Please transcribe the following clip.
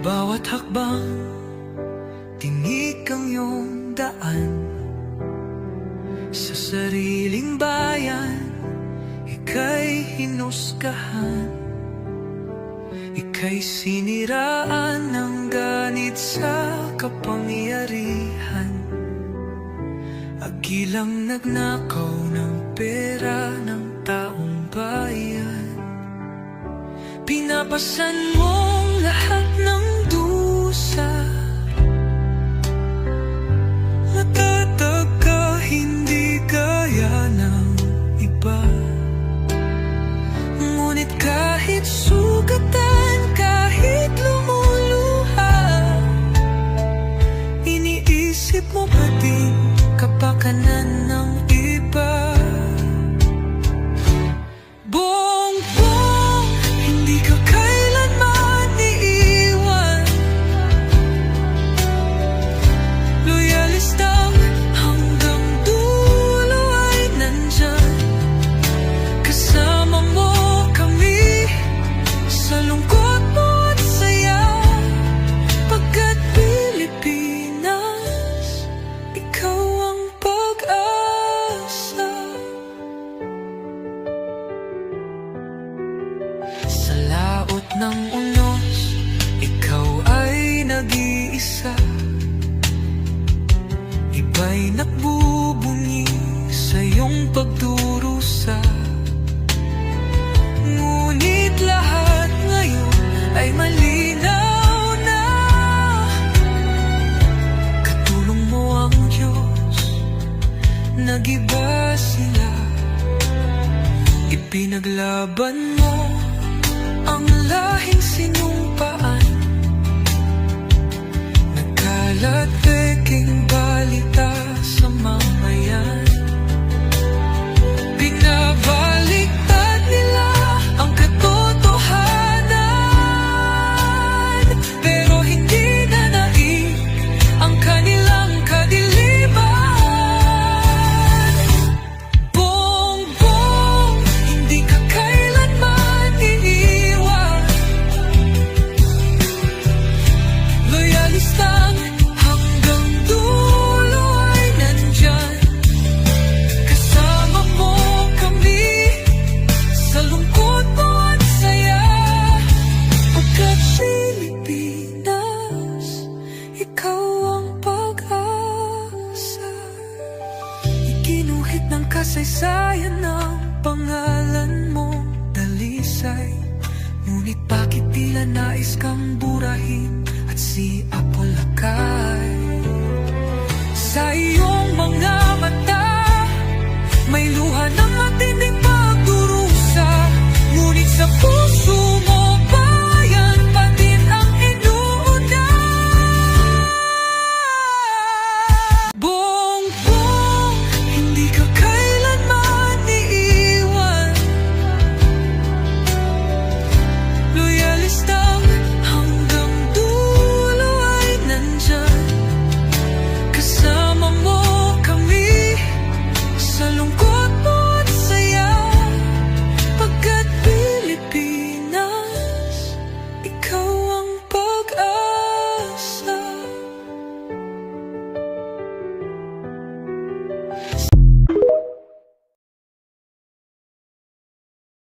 bawat hakbang, tinik ang iyong daan. Sa sariling bayan, ika'y hinusgahan. Ika'y siniraan ng ganit sa kapangyarihan. Agilang nagnakaw ng pera ng taong bayan. Pinapasan mong lahat ng dusa. Matatag ka, hindi gaya ng iba. Ngunit kahit sugatan, kahit lumuluha, iniisip mo pa din kapakanan ng iba. Bongbong, hindi ka kailanman iiwan. Loyalistang hanggang dulo ay nandyan. Kasama mo kami sa lungkot mo at saya. Pagkat Pilipinas, ikaw ang pag-asa. Sa laot ng unos, ikaw ay nag-iisa. Iba'y nagbubunyi sa iyong pagdurusa. Ngunit lahat ngayon ay malinaw na. Katulong mo ang Diyos, nag-iba sila. Ipinaglaban mo ang lahing sinumpaan. Nagkalat peking balita sa mamayan. Binabaliktad nila ang katotohanan, pero hindi na naig ang kanilang kadiliman. Bongbong, hindi ka kailanman iiwan. Loyalistang hanggang dulo ay nandyan. Kasama mo kami sa lungkot mo at saya. Pagkat Pilipinas, ikaw ang pag-asa. Iginuhit ng kasaysayan ng pangalan mong dalisay. Ngunit bakit tila nais kang burahin at siapolakay? Sa iyong mga mata, may luha ng